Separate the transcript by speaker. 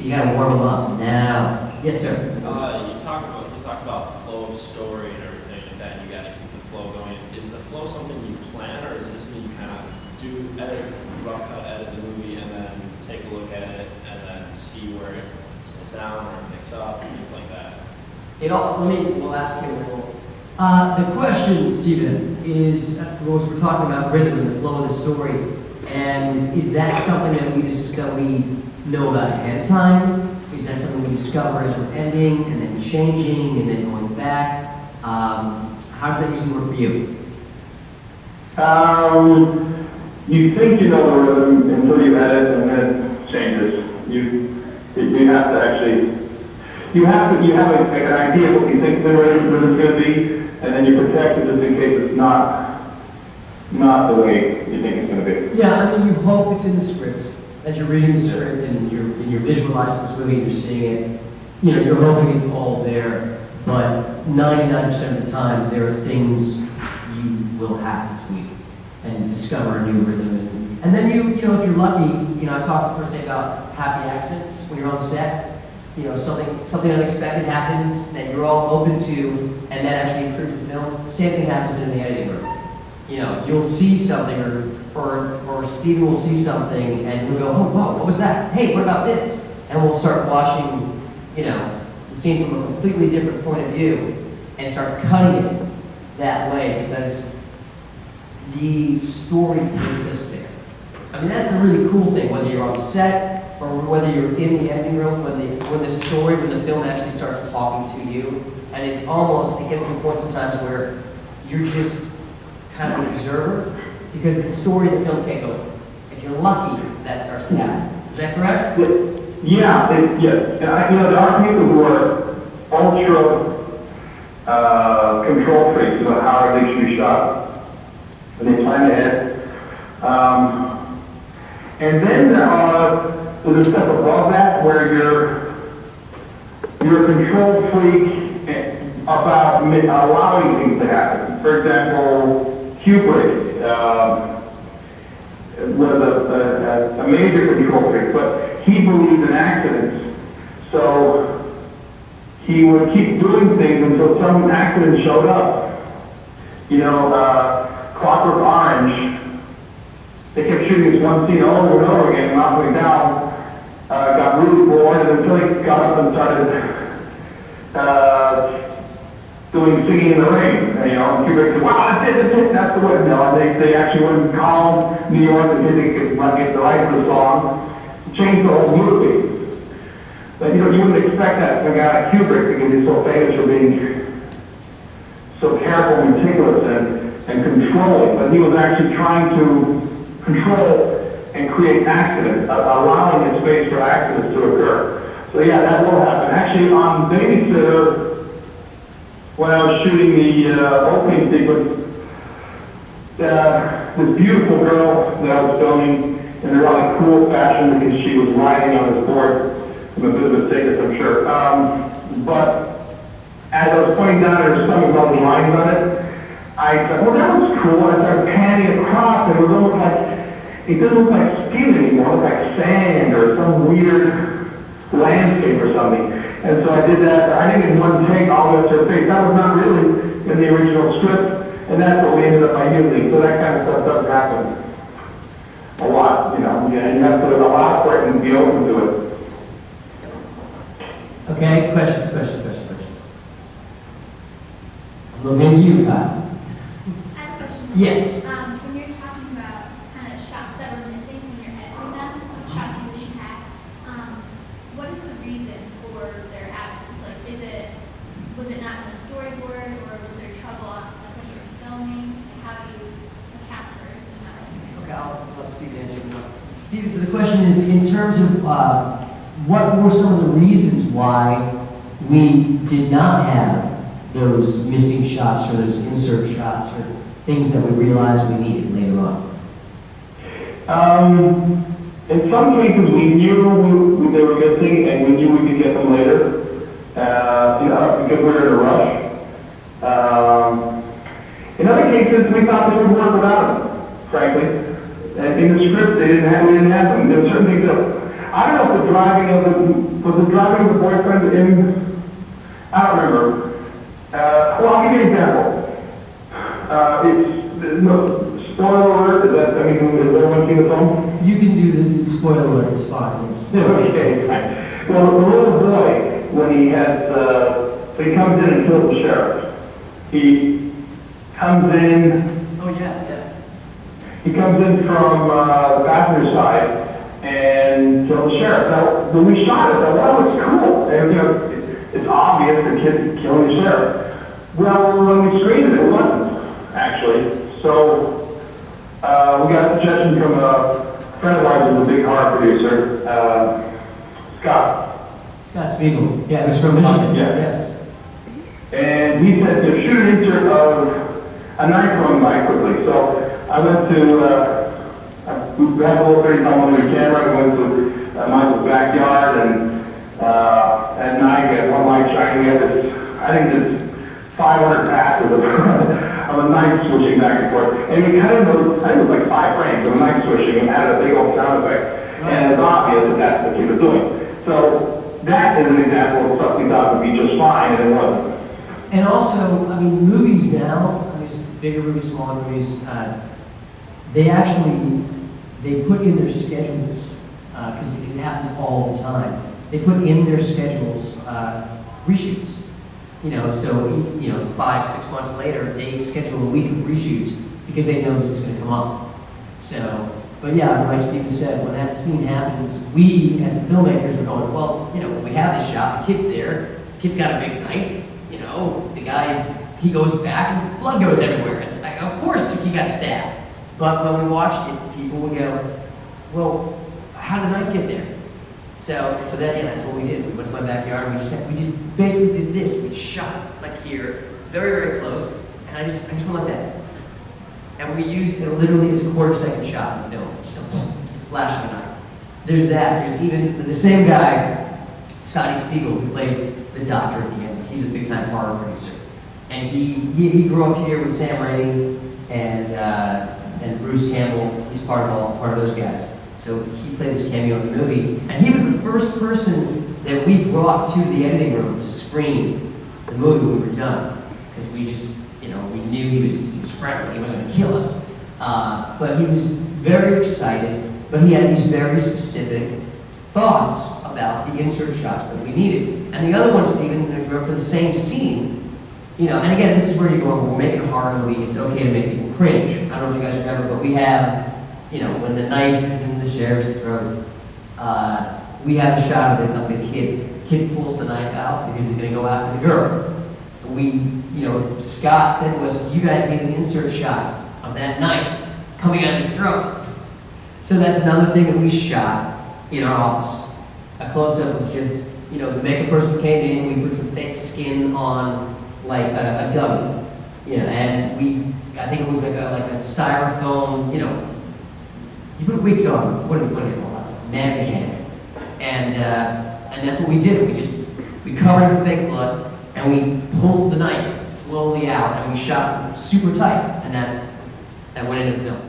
Speaker 1: you gotta warm them up now. Yes, sir.
Speaker 2: You talked about flow of story and everything like that. You got to keep the flow going. Is the flow something you plan, or is it just something you kind of do, rough cut, edit the movie, and then take a look at it, and then see where it slows down or picks up and things like that?
Speaker 1: We'll ask you a little. The question, Stephen, is, we're talking about rhythm and the flow of the story, and is that something that we know about ahead of time? Is that something we discover as we're ending, and then changing, and then going back? How does that usually work for you?
Speaker 3: You think you know the rhythm until you edit, and then it changes. You have to actually, you have an idea of what you think the rhythm is going to be, and then you protect it just in case it's not the way you think it's going to be.
Speaker 1: Yeah, I mean, you hope it's in the script. As you're reading the script and you're visualizing this movie and you're seeing it, you're hoping it's all there, but 99% of the time, there are things you will have to tweak and discover a new rhythm. And then if you're lucky, I talked the first day about happy accidents when you're on set. Something unexpected happens that you're all open to, and that actually improves the film. Same thing happens in the editing room. You'll see something, or Steven will see something, and he'll go, oh, wow, what was that? Hey, what about this? And we'll start watching, the scene from a completely different point of view, and start cutting it that way, because the story takes us there. I mean, that's the really cool thing, whether you're on set, or whether you're in the editing room, when the film actually starts talking to you, and it gets to a point sometimes where you're just kind of an observer, because the story of the film takes over. If you're lucky, that starts to happen. Is that correct?
Speaker 3: Yeah, yes. And there are people who are ultra control freaks about how everything should be shot, and they plan ahead. And then there's a step above that where you're a control freak about allowing things to happen. For example, Kubrick was a major control freak, but he believed in accidents. So he would keep doing things until some accident showed up. Clockwork Orange, they kept shooting this one scene over and over again, knocking down, got really bored, and until he got up and started doing Singing in the Rain. And Kubrick said, wow, that's it, that's the way. They actually went and called New York and said they could get the rights for the song, changed the whole movie. But you wouldn't expect that from a guy like Kubrick, because he's so famous for being so careful and meticulous and controlling. But he was actually trying to control and create accidents, allowing a space for accidents to occur. So yeah, that will happen. Actually, on Babysitter, when I was shooting the opening sequence, this beautiful girl that I was filming in a rather cool fashion, because she was riding on this board, I'm a bit of a sadist, I'm sure. But as I was pointing down at her stomach with all the lines on it, I thought, well, that was cool. I started panning across, and it was almost like, it didn't look like skin anymore. It looked like sand or some weird landscape or something. And so I did that. I didn't in one take all the way to her face. That was not really in the original script, and that's what we ended up by using. So that kind of stuff doesn't happen a lot, Yeah, you have to allow for it and be open to it.
Speaker 1: Okay, questions. I'm looking at you, Kyle.
Speaker 4: I have a question.
Speaker 1: Yes.
Speaker 4: When you're talking about kind of shots that were missing when you're editing them, shots you wish you had, what is the reason for their absence? Like, was it not in the storyboard, or was there trouble when you were filming? How do you account for it?
Speaker 1: Okay, I'll let Steve answer. Steve, so the question is, in terms of what were some of the reasons why we did not have those missing shots or those insert shots or things that we realized we needed later on?
Speaker 3: In some cases, we knew they were missing, and we knew we could get them later, because we were in a rush. In other cases, we thought they would work without them, frankly. And in the script, we didn't have them. There were certain things that I don't know if was the driving of the boyfriend in, I don't remember. Well, I'll give you an example. No, spoiler alert, has everyone seen the film?
Speaker 1: You can do the spoiler alert, it's fine.
Speaker 3: Okay. Well, the little boy, when he he comes in and kills the sheriff. He comes in.
Speaker 1: Oh, yeah.
Speaker 3: He comes in from the passenger side and kills the sheriff. Now, when we shot it, that was cool. And, it's obvious the kid's killing the sheriff. Well, when we screened it, it wasn't, actually. So, we got a suggestion from a friend of ours who's a big horror producer,
Speaker 1: Scott Spiegel. Yeah, he's from Michigan.
Speaker 3: Yeah.
Speaker 1: Yes.
Speaker 3: And he said to shoot an insert of a knife going by quickly. So I went to, we had a little 35mm camera. I went to Michael's backyard and at night we had one light shining. We had this, I think this 500 passes of a knife switching back and forth. And we cut into, I think it was like 5 frames of a knife switching and added a big old sound effect. And it's obvious that that's what he was doing. So that is an example of stuff we thought would be just fine and it wasn't.
Speaker 1: And also, I mean, movies now, these bigger movies, smaller movies, they put in their schedules, because it happens all the time. They put in their schedules reshoots. So 5, 6 months later, they schedule a week of reshoots because they know this is going to come up. So, but yeah, like Steven said, when that scene happens, we as the filmmakers are going, well, when we have this shot, the kid's there, the kid's got a big knife. The guy's, he goes back and blood goes everywhere. It's like, of course he got stabbed. But when we watched it, people would go, well, how did the knife get there? So that's what we did. We went to my backyard and we just basically did this. We shot like here, very, very close, and I just went like that. And we used, literally, it's a quarter-second shot in the film. Just a flash of a knife. There's that. There's even the same guy, Scotty Spiegel, who plays the doctor at the end. He's a big-time horror producer, and he grew up here with Sam Raimi and Bruce Campbell. He's part of those guys. So he played this cameo in the movie, and he was the first person that we brought to the editing room to screen the movie when we were done, because we just we knew he was friendly. He wasn't going to kill us, but he was very excited. But he had these very specific thoughts about the insert shots that we needed. And the other one, Steven, for the same scene, and again, this is where you go, we're making a horror movie, it's okay to make people cringe. I don't know if you guys remember, but we have, when the knife is in the sheriff's throat, we have a shot of the kid. The kid pulls the knife out because he's going to go after the girl. Scott said to us, you guys need an insert shot of that knife coming out of his throat. So that's another thing that we shot in our office. A close-up of just, the makeup person came in, we put some fake skin on, like a dummy, and I think it was like a styrofoam, you put wigs on, what do they call it? Mannequin. And that's what we did. We covered it with fake blood, and we pulled the knife slowly out, and we shot super tight, and that went into the film.